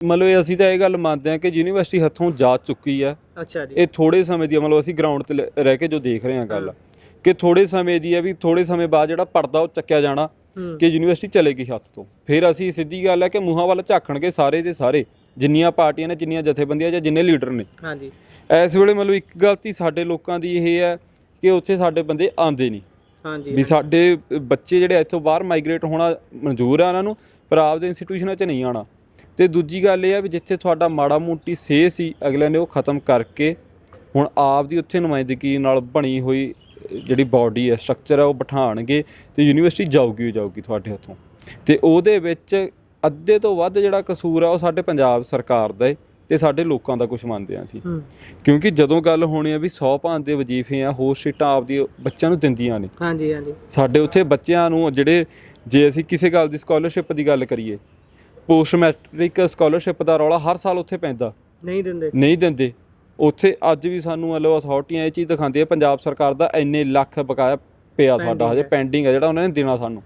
ਮਤਲਬ ਇਹ ਅਸੀਂ ਤਾਂ ਇਹ ਗੱਲ ਮੰਨਦੇ ਹਾਂ ਕਿ ਯੂਨੀਵਰਸਿਟੀ ਹੱਥੋਂ ਜਾ ਚੁੱਕੀ ਹੈ। ਅੱਛਾ ਜੀ। ਇਹ ਥੋੜੇ ਸਮੇਂ ਦੀ ਮਤਲਬ ਅਸੀਂ ਗਰਾਊਂਡ ਤੇ ਰਹਿ ਕੇ ਜੋ ਦੇਖ ਰਹੇ ਹਾਂ ਗੱਲ ਕਿ ਥੋੜੇ ਸਮੇਂ ਦੀ ਹੈ ਵੀ ਥੋੜੇ ਸਮੇਂ ਬਾਅਦ ਜਿਹੜਾ ਪਰਦਾ ਉਹ ਚੱਕਿਆ ਜਾਣਾ ਕਿ ਯੂਨੀਵਰਸਿਟੀ ਚਲੇਗੀ ਹੱਥ ਤੋਂ। ਫਿਰ ਅਸੀਂ ਸਿੱਧੀ ਗੱਲ ਹੈ ਕਿ ਮੂੰਹਾਂ ਵੱਲ ਝਾਕਣਗੇ ਸਾਰੇ ਦੇ ਸਾਰੇ, ਜਿੰਨੀਆਂ ਪਾਰਟੀਆਂ ਨੇ, ਜਿੰਨੀਆਂ ਜਥੇਬੰਦੀਆਂ ਜਾਂ ਜਿੰਨੇ ਲੀਡਰ ਨੇ। ਹਾਂਜੀ। ਇਸ ਵੇਲੇ ਮਤਲਬ ਇੱਕ ਗਲਤੀ ਸਾਡੇ ਲੋਕਾਂ ਦੀ ਇਹ ਹੈ ਕਿ ਉੱਥੇ ਸਾਡੇ ਬੰਦੇ ਆਉਂਦੇ ਨਹੀਂ। ਹਾਂਜੀ। ਵੀ ਸਾਡੇ ਬੱਚੇ ਜਿਹੜੇ ਇੱਥੋਂ ਬਾਹਰ ਮਾਈਗ੍ਰੇਟ ਹੋਣਾ ਮਨਜ਼ੂਰ ਆ ਉਹਨਾਂ ਨੂੰ, ਪਰ ਆਪਦੇ ਇੰਸਟੀਟਿਊਸ਼ਨਾਂ 'ਚ ਨਹੀਂ ਆਉਣਾ। ਅਤੇ ਦੂਜੀ ਗੱਲ ਇਹ ਆ ਵੀ ਜਿੱਥੇ ਤੁਹਾਡਾ ਮਾੜਾ ਮੋਟੀ ਸੇਹ ਸੀ ਅਗਲਿਆਂ ਨੇ ਉਹ ਖ਼ਤਮ ਕਰਕੇ ਹੁਣ ਆਪ ਦੀ ਉੱਥੇ ਨੁਮਾਇੰਦਗੀ ਨਾਲ ਬਣੀ ਹੋਈ ਜਿਹੜੀ ਬਾਡੀ ਹੈ, ਸਟਰਕਚਰ ਹੈ, ਉਹ ਬਿਠਾਉਣਗੇ ਅਤੇ ਯੂਨੀਵਰਸਿਟੀ ਜਾਊਗੀ ਤੁਹਾਡੇ ਹੱਥੋਂ। ਅਤੇ ਉਹਦੇ ਵਿੱਚ ਅੱਧੇ ਤੋਂ ਵੱਧ ਜਿਹੜਾ ਕਸੂਰ ਆ ਉਹ ਸਾਡੇ ਪੰਜਾਬ ਸਰਕਾਰ ਦਾ ਹੈ ਅਤੇ ਸਾਡੇ ਲੋਕਾਂ ਦਾ ਕੁਛ ਮੰਨਦੇ ਹਾਂ ਅਸੀਂ। ਕਿਉਂਕਿ ਜਦੋਂ ਗੱਲ ਹੋਣੀ ਆ ਵੀ 100 ਭਾਂਤ ਦੇ ਵਜ਼ੀਫੇ ਆ, ਹੋਰ ਸੀਟਾਂ ਆਪਦੀ ਬੱਚਿਆਂ ਨੂੰ ਦਿੰਦੀਆਂ ਨੇ। ਹਾਂਜੀ ਹਾਂਜੀ। ਸਾਡੇ ਉੱਥੇ ਬੱਚਿਆਂ ਨੂੰ ਜਿਹੜੇ, ਜੇ ਅਸੀਂ ਕਿਸੇ ਗੱਲ ਦੀ ਸਕਾਲਰਸ਼ਿਪ ਦੀ ਗੱਲ ਕਰੀਏ, ਪੋਸਟ ਮੈਟ੍ਰਿਕ ਸਕਾਲਰਸ਼ਿਪ ਦਾ ਰੌਲਾ ਹਰ ਸਾਲ ਉੱਥੇ ਪੈਂਦਾ, ਨਹੀਂ ਦਿੰਦੇ। ਉੱਥੇ ਅੱਜ ਵੀ ਸਾਨੂੰ ਮਤਲਬ ਅਥਾਰਟੀਆਂ ਇਹ ਚੀਜ਼ ਦਿਖਾਉਂਦੀਆਂ ਪੰਜਾਬ ਸਰਕਾਰ ਦਾ ਇੰਨੇ ਲੱਖ ਬਕਾਇਆ ਪਿਆ ਸਾਡਾ ਹਜੇ ਪੈਂਡਿੰਗ ਹੈ ਜਿਹੜਾ ਉਹਨਾਂ ਨੇ ਦੇਣਾ ਸਾਨੂੰ।